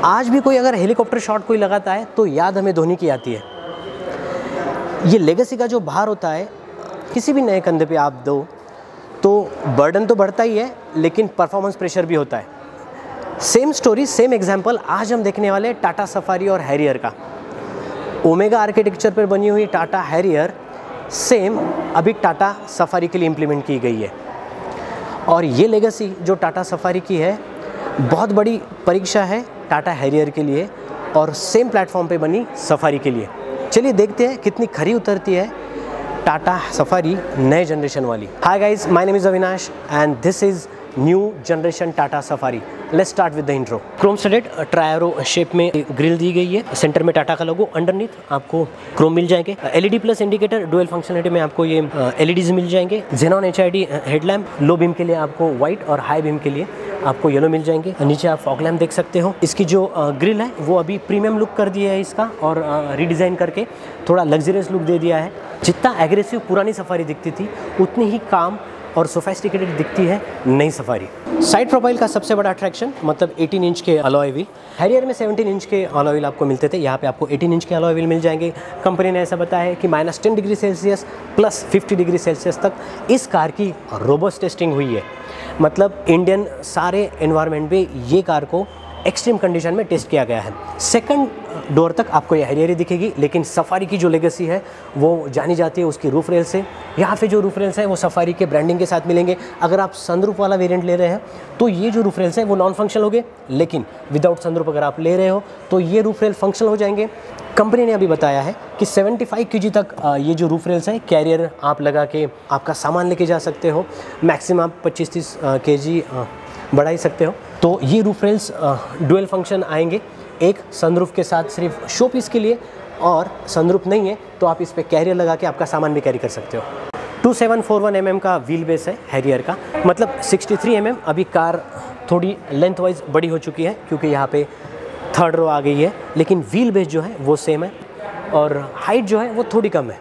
आज भी कोई अगर हेलीकॉप्टर शॉट कोई लगाता है तो याद हमें धोनी की आती है। ये लेगेसी का जो भार होता है किसी भी नए कंधे पे आप दो तो बर्डन तो बढ़ता ही है, लेकिन परफॉर्मेंस प्रेशर भी होता है। सेम स्टोरी सेम एग्जाम्पल आज हम देखने वाले टाटा सफारी और हैरियर का। ओमेगा आर्किटेक्चर पर बनी हुई टाटा हैरियर सेम अभी टाटा सफारी के लिए इम्प्लीमेंट की गई है। और ये लेगेसी जो टाटा सफारी की है बहुत बड़ी परीक्षा है टाटा हैरियर के लिए और सेम प्लेटफॉर्म पे बनी सफारी के लिए। चलिए देखते हैं कितनी खरी उतरती है टाटा सफारी नए जनरेशन वाली। Hi guys, my name is Avinash and this is new generation Tata Safari. Let's start with the intro. Chrome studded tri arrow shape में ग्रिल दी गई है, सेंटर में टाटा का लोगो, अंडरनीथ आपको क्रोम मिल जाएंगे। LED plus indicator dual functionality में आपको ये एलईडीज मिल जाएंगे। Xenon HID headlamp, low beam के लिए आपको व्हाइट और हाई बीम के लिए आपको येलो मिल जाएंगे। नीचे आप फॉग लैम्प देख सकते हो। इसकी जो ग्रिल है वो अभी प्रीमियम लुक कर दिया है इसका और रीडिज़ाइन करके थोड़ा लग्जरियस लुक दे दिया है। जितना एग्रेसिव पुरानी सफारी दिखती थी उतनी ही काम और सोफिस्टिकेटेड दिखती है नई सफारी। साइड प्रोफाइल का सबसे बड़ा अट्रैक्शन मतलब 18 इंच के अलॉय व्हील। हैरियर में 17 इंच के अलॉय व्हील आपको मिलते थे, यहाँ पे आपको 18 इंच के अलॉय व्हील मिल जाएंगे। कंपनी ने ऐसा बताया है कि -10 degree Celsius plus 50 degree Celsius तक इस कार की रोबस्ट टेस्टिंग हुई है। मतलब इंडियन सारे एनवायरनमेंट में ये कार को एक्सट्रीम कंडीशन में टेस्ट किया गया है। सेकंड डोर तक आपको ये हैरियर ही दिखेगी, लेकिन सफारी की जो लेगेसी है वो जानी जाती है उसकी रूफ रेल से। यहाँ पे जो रूफ रेल्स हैं वो सफारी के ब्रांडिंग के साथ मिलेंगे। अगर आप सनरूफ वाला वेरिएंट ले रहे हैं तो ये जो रूफ रेल्स हैं वो नॉन फंक्शनल हो गए, लेकिन विदाउट सनरूफ अगर आप ले रहे हो तो ये रूफ रेल फंक्शनल हो जाएंगे। कंपनी ने अभी बताया है कि 75 kg तक ये जो रूफ रेल्स हैं कैरियर आप लगा के आपका सामान लेके जा सकते हो। मैक्सिमम आप 25-30 kg बढ़ा ही सकते हो। तो ये रूफ रेल्स डुअल फंक्शन आएंगे, एक सनरूफ के साथ सिर्फ शो पीस के लिए, और सनरूफ नहीं है तो आप इस पे कैरियर लगा के आपका सामान भी कैरी कर सकते हो। 2741 mm का व्हील बेस है हैरियर का, मतलब 63 mm। अभी कार थोड़ी लेंथ वाइज बड़ी हो चुकी है क्योंकि यहाँ पे थर्ड रो आ गई है, लेकिन व्हील बेस जो है वो सेम है और हाइट जो है वो थोड़ी कम है।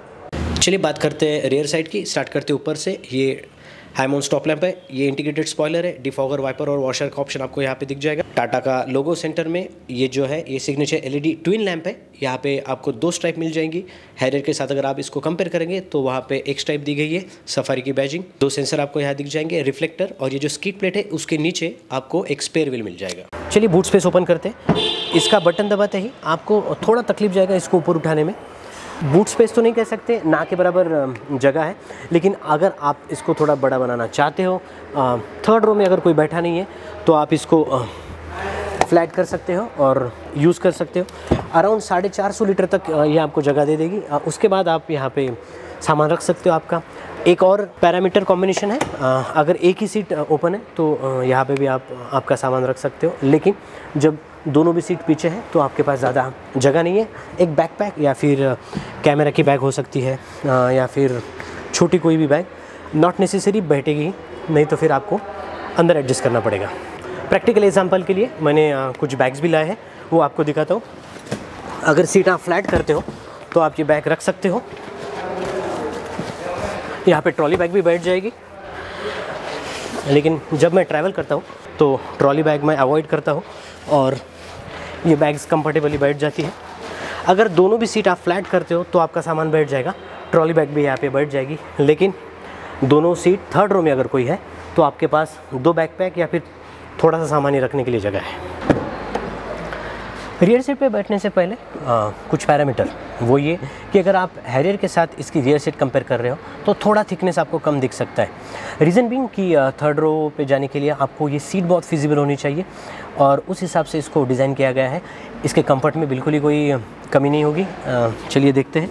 चलिए बात करते हैं रियर साइड की। स्टार्ट करते ऊपर से। ये हाई माउंट स्टॉप लैंप है, ये इंटीग्रेटेड स्पॉइलर है, डिफॉगर, वाइपर और वॉशर का ऑप्शन आपको यहाँ पे दिख जाएगा। टाटा का लोगो सेंटर में ये जो है ये सिग्नेचर एलईडी ट्विन लैंप है। यहाँ पे आपको 2 स्ट्राइप मिल जाएंगी। हैरियर के साथ अगर आप इसको कंपेयर करेंगे तो वहाँ पे एक स्ट्राइप दी गई है, सफारी की बैजिंग। 2 सेंसर आपको यहाँ दिख जाएंगे, रिफ्लेक्टर, और ये जो स्किड प्लेट है उसके नीचे आपको एक स्पेयर व्हील मिल जाएगा। चलिए बूट स्पेस ओपन करते हैं। इसका बटन दबाते ही आपको थोड़ा तकलीफ जाएगा इसको ऊपर उठाने में। बूट स्पेस तो नहीं कह सकते, ना के बराबर जगह है, लेकिन अगर आप इसको थोड़ा बड़ा बनाना चाहते हो, थर्ड रो में अगर कोई बैठा नहीं है तो आप इसको फ्लैट कर सकते हो और यूज़ कर सकते हो। अराउंड 450 लीटर तक ये आपको जगह दे देगी। उसके बाद आप यहाँ पे सामान रख सकते हो आपका। एक और पैरामीटर कॉम्बिनेशन है, अगर एक ही सीट ओपन है तो यहाँ पे भी आप आपका सामान रख सकते हो, लेकिन जब दोनों भी सीट पीछे हैं तो आपके पास ज़्यादा जगह नहीं है। एक बैकपैक या फिर कैमरा की बैग हो सकती है या फिर छोटी कोई भी बैग, नॉट नेसेसरी बैठेगी, नहीं तो फिर आपको अंदर एडजस्ट करना पड़ेगा। प्रैक्टिकल एग्जांपल के लिए मैंने कुछ बैग्स भी लाए हैं, वो आपको दिखाता हूँ। अगर सीट आप फ्लैट करते हो तो आप ये बैग रख सकते हो। यहाँ पे ट्रॉली बैग भी बैठ जाएगी, लेकिन जब मैं ट्रैवल करता हूँ तो ट्रॉली बैग मैं अवॉइड करता हूँ और ये बैग्स कंफर्टेबली बैठ जाती है। अगर दोनों भी सीट आप फ्लैट करते हो तो आपका सामान बैठ जाएगा, ट्रॉली बैग भी यहाँ पे बैठ जाएगी, लेकिन दोनों सीट थर्ड रो में अगर कोई है तो आपके पास 2 बैकपैक या फिर थोड़ा सा सामान ही रखने के लिए जगह है। रियर सीट पे बैठने से पहले कुछ पैरामीटर, वो ये कि अगर आप हैरियर के साथ इसकी रियर सीट कंपेयर कर रहे हो तो थोड़ा थिकनेस आपको कम दिख सकता है। रीज़न बीइंग कि थर्ड रो पे जाने के लिए आपको ये सीट बहुत फिजिबल होनी चाहिए और उस हिसाब से इसको डिज़ाइन किया गया है। इसके कंफर्ट में बिल्कुल ही कोई कमी नहीं होगी। चलिए देखते हैं।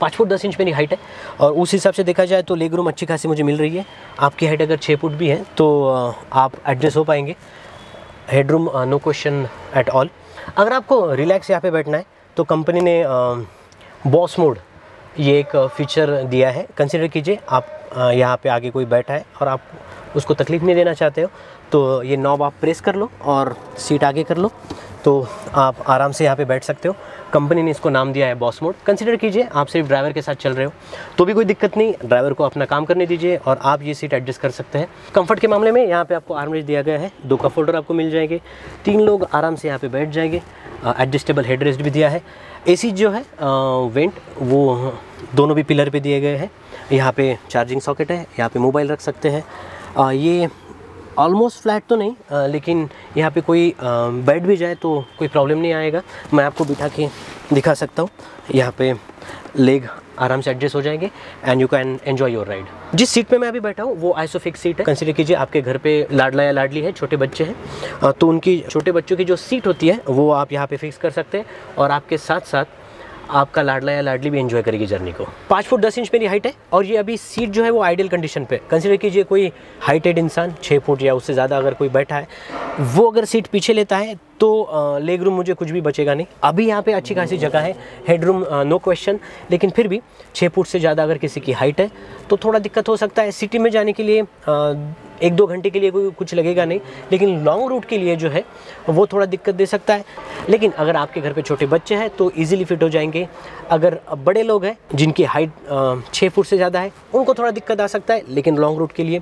5 फुट 10 इंच मेरी हाइट है और उस हिसाब से देखा जाए तो लेग रूम अच्छी खासी मुझे मिल रही है। आपकी हाइट अगर 6 फुट भी है तो आप एडजस्ट हो पाएंगे। Headroom no question at all. अगर आपको रिलैक्स यहाँ पे बैठना है तो कंपनी ने बॉस मोड ये एक फीचर दिया है। कंसिडर कीजिए आप यहाँ पे आगे कोई बैठा है और आप उसको तकलीफ़ नहीं देना चाहते हो तो ये नॉब आप प्रेस कर लो और सीट आगे कर लो तो तो आप आराम से यहाँ पे बैठ सकते हो। कंपनी ने इसको नाम दिया है बॉस मोड। कंसिडर कीजिए आप सिर्फ ड्राइवर के साथ चल रहे हो तो भी कोई दिक्कत नहीं, ड्राइवर को अपना काम करने दीजिए और आप ये सीट एडजस्ट कर सकते हैं। कंफर्ट के मामले में यहाँ पे आपको आर्मरेस्ट दिया गया है, 2 कप होल्डर आपको मिल जाएंगे, 3 लोग आराम से यहाँ पे बैठ जाएंगे। एडजस्टेबल हेडरेस्ट भी दिया है। एसी जो है वेंट वो दोनों भी पिलर पे दिए गए हैं। यहाँ पे चार्जिंग सॉकेट है, यहाँ पे मोबाइल रख सकते हैं। ये ऑलमोस्ट फ्लैट तो नहीं, लेकिन यहाँ पे कोई बैठ भी जाए तो कोई प्रॉब्लम नहीं आएगा। मैं आपको बिठा के दिखा सकता हूँ। यहाँ पे लेग आराम से एडजस्ट हो जाएंगे and you can enjoy your ride. जिस सीट पे मैं अभी बैठा हूँ वो आइसोफिक्स सीट है। कंसीडर कीजिए आपके घर पे लाडला या लाडली है, छोटे बच्चे हैं, तो उनकी छोटे बच्चों की जो सीट होती है वो आप यहाँ पे फिक्स कर सकते हैं और आपके साथ साथ आपका लाडला या लाडली भी एंजॉय करेगी जर्नी को। 5 फुट 10 इंच मेरी हाइट है और ये अभी सीट जो है वो आइडियल कंडीशन पे। कंसीडर कीजिए कोई हाइटेड इंसान 6 फुट या उससे ज़्यादा अगर कोई बैठा है, वो अगर सीट पीछे लेता है तो लेग रूम मुझे कुछ भी बचेगा नहीं। अभी यहाँ पे अच्छी खासी जगह है, हेड रूम नो क्वेश्चन, लेकिन फिर भी 6 फुट से ज़्यादा अगर किसी की हाइट है तो थोड़ा दिक्कत हो सकता है। सिटी में जाने के लिए 1-2 घंटे के लिए कोई कुछ लगेगा नहीं, लेकिन लॉन्ग रूट के लिए जो है वो थोड़ा दिक्कत दे सकता है। लेकिन अगर आपके घर पे छोटे बच्चे हैं तो इजीली फिट हो जाएंगे। अगर बड़े लोग हैं जिनकी हाइट 6 फुट से ज़्यादा है उनको थोड़ा दिक्कत आ सकता है, लेकिन लॉन्ग रूट के लिए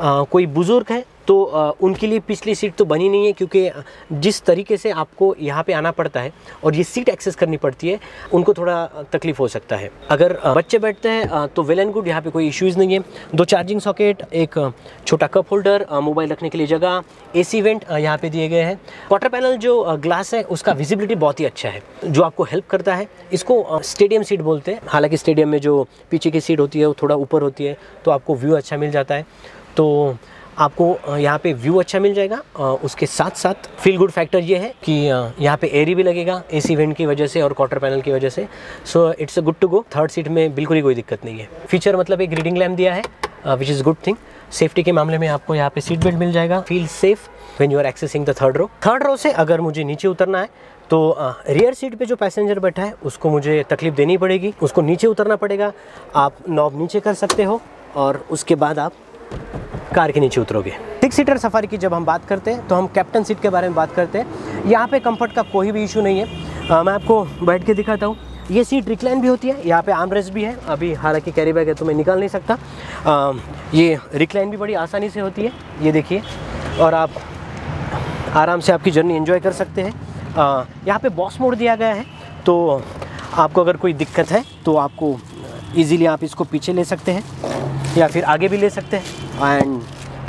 कोई बुज़ुर्ग है तो उनके लिए पिछली सीट तो बनी नहीं है, क्योंकि जिस तरीके से आपको यहाँ पे आना पड़ता है और ये सीट एक्सेस करनी पड़ती है उनको थोड़ा तकलीफ हो सकता है। अगर बच्चे बैठते हैं तो वेल एंड गुड, यहाँ पे कोई इश्यूज़ नहीं है। 2 चार्जिंग सॉकेट, एक छोटा कप होल्डर, मोबाइल रखने के लिए जगह, एसी वेंट यहाँ पे दिए गए हैं। क्वार्टर पैनल जो ग्लास है उसका विजिबिलिटी बहुत ही अच्छा है, जो आपको हेल्प करता है। इसको स्टेडियम सीट बोलते हैं। हालांकि स्टेडियम में जो पीछे की सीट होती है वो थोड़ा ऊपर होती है तो आपको व्यू अच्छा मिल जाता है, तो आपको यहाँ पे व्यू अच्छा मिल जाएगा। उसके साथ साथ फील गुड फैक्टर ये है कि यहाँ पे एरी भी लगेगा एसी वेंट की वजह से और क्वार्टर पैनल की वजह से। So it's a good to go. Third seat में बिल्कुल ही कोई दिक्कत नहीं है। फीचर मतलब एक रीडिंग लैम्प दिया है which is good thing. Safety के मामले में आपको यहाँ पे सीट बेल्ट मिल जाएगा। Feel safe when you are accessing the third row. Third row से अगर मुझे नीचे उतरना है तो रियर सीट पे जो पैसेंजर बैठा है उसको मुझे तकलीफ देनी पड़ेगी, उसको नीचे उतरना पड़ेगा। आप नॉब नीचे कर सकते हो और उसके बाद आप कार के नीचे उतरोगे। 6 सीटर सफारी की जब हम बात करते हैं तो हम कैप्टन सीट के बारे में बात करते हैं। यहाँ पे कंफर्ट का कोई भी इशू नहीं है। मैं आपको बैठ के दिखाता हूँ। ये सीट रिक्लाइन भी होती है, यहाँ पे आर्मरेस्ट भी है। अभी हालांकि कैरी बैग है तो मैं निकाल नहीं सकता। ये रिक्लाइन भी बड़ी आसानी से होती है, ये देखिए, और आप आराम से आपकी जर्नी एंजॉय कर सकते हैं। यहाँ पे बॉस मोड दिया गया है, तो आपको अगर कोई दिक्कत है तो आपको ईज़िली आप इसको पीछे ले सकते हैं या फिर आगे भी ले सकते हैं एंड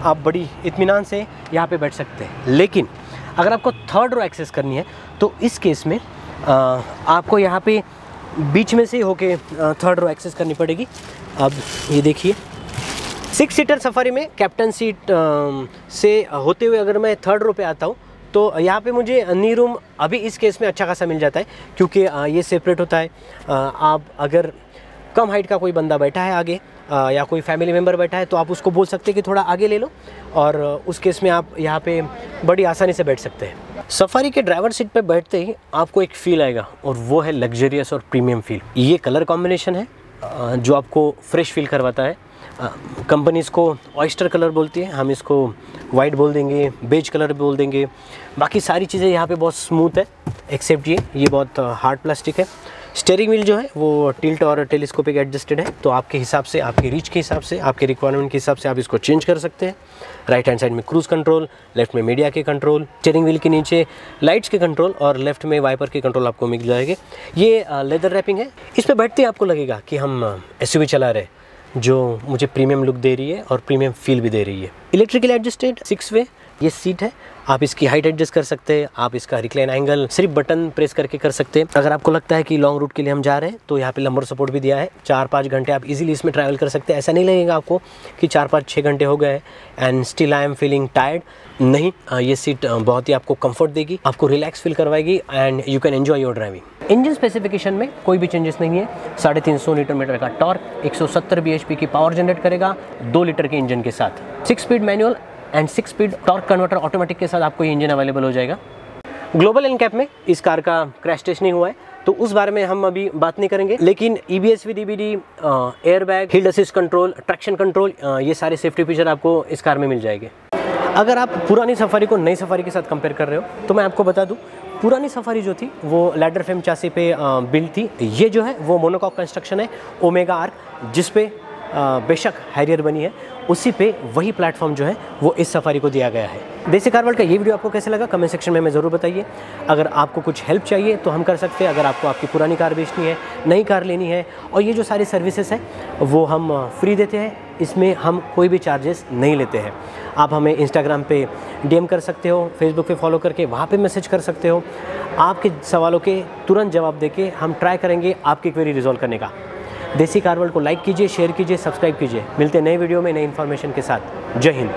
आप बड़ी इत्मीनान से यहाँ पे बैठ सकते हैं। लेकिन अगर आपको थर्ड रो एक्सेस करनी है तो इस केस में आपको यहाँ पे बीच में से होके थर्ड रो एक्सेस करनी पड़ेगी। अब ये देखिए, 6 सीटर सफारी में कैप्टन सीट से होते हुए अगर मैं थर्ड रो पे आता हूँ तो यहाँ पे मुझे नी रूम अभी इस केस में अच्छा खासा मिल जाता है, क्योंकि ये सेपरेट होता है। आप अगर कम हाइट का कोई बंदा बैठा है आगे या कोई फैमिली मेम्बर बैठा है तो आप उसको बोल सकते हैं कि थोड़ा आगे ले लो, और उस केस में आप यहाँ पे बड़ी आसानी से बैठ सकते हैं। सफारी के ड्राइवर सीट पे बैठते ही आपको एक फ़ील आएगा और वो है लग्जरियस और प्रीमियम फील। ये कलर कॉम्बिनेशन है जो आपको फ्रेश फील करवाता है। कंपनी इसको ऑयस्टर कलर बोलती है, हम इसको वाइट बोल देंगे, बेज कलर बोल देंगे। बाकी सारी चीज़ें यहाँ पे बहुत स्मूथ है एक्सेप्ट ये बहुत हार्ड प्लास्टिक है। स्टीयरिंग व्हील जो है वो टिल्ट और टेलीस्कोपिक एडजस्टेड है, तो आपके हिसाब से, आपके रीच के हिसाब से, आपके रिक्वायरमेंट के हिसाब से आप इसको चेंज कर सकते हैं। राइट हैंड साइड में क्रूज़ कंट्रोल, लेफ्ट में मीडिया के कंट्रोल, स्टीयरिंग व्हील के नीचे लाइट्स के कंट्रोल और लेफ्ट में वाइपर के कंट्रोल आपको मिल जाएंगे। ये लेदर रैपिंग है। इस पर बैठते ही आपको लगेगा कि हम एसयूवी चला रहे, जो मुझे प्रीमियम लुक दे रही है और प्रीमियम फील भी दे रही है। इलेक्ट्रिकली एडजस्टेड 6 वे ये सीट है। आप इसकी हाइट एडजस्ट कर सकते हैं, आप इसका रिक्लाइन एंगल सिर्फ बटन प्रेस करके कर सकते हैं। अगर आपको लगता है कि लॉन्ग रूट के लिए हम जा रहे हैं तो यहाँ पे लंबर सपोर्ट भी दिया है। 4-5 घंटे आप इजीली इसमें ट्रैवल कर सकते हैं। ऐसा नहीं लगेगा आपको कि 4-5-6 घंटे हो गए and still I am feeling tired. नहीं, ये सीट बहुत ही आपको कंफर्ट देगी, आपको रिलैक्स फील करवाएगी and you can enjoy your driving. Engine specification में कोई भी चेंजेस नहीं है। 350 न्यूटन मीटर का टॉर्क, 170 bhp की पावर जनरेट करेगा 2 लीटर के इंजन के साथ। 6 speed manual and 6 speed torque converter automatic के साथ आपको ये इंजन अवेलेबल हो जाएगा। ग्लोबल एनकैप में इस कार का क्रैश टेस्ट नहीं हुआ है तो उस बारे में हम अभी बात नहीं करेंगे, लेकिन EBS with EBD, air bag, hill assist control, traction control, ये सारे सेफ्टी फीचर आपको इस कार में मिल जाएंगे। अगर आप पुरानी सफारी को नई सफारी के साथ कंपेयर कर रहे हो तो मैं आपको बता दूं, पुरानी सफारी जो थी वो लैडर फ्रेम चासी पे बिल्ड थी। ये जो है वो मोनोकॉक कंस्ट्रक्शन है, ओमेगा आर्क, जिस पे बेशक हैरियर बनी है, उसी पे वही प्लेटफॉर्म जो है वो इस सफारी को दिया गया है। देसी कार वर्ल्ड का ये वीडियो आपको कैसे लगा कमेंट सेक्शन में हमें ज़रूर बताइए। अगर आपको कुछ हेल्प चाहिए तो हम कर सकते हैं। अगर आपको आपकी पुरानी कार बेचनी है, नई कार लेनी है, और ये जो सारी सर्विसेज हैं वो हम फ्री देते हैं, इसमें हम कोई भी चार्जेस नहीं लेते हैं। आप हमें इंस्टाग्राम पे डीएम कर सकते हो, फेसबुक पे फॉलो करके वहाँ पे मैसेज कर सकते हो। आपके सवालों के तुरंत जवाब देके हम ट्राई करेंगे आपकी क्वेरी रिजॉल्व करने का। देसी कार वर्ल्ड को लाइक कीजिए, शेयर कीजिए, सब्सक्राइब कीजिए। मिलते हैं नए वीडियो में नई इन्फॉर्मेशन के साथ। जय हिंद।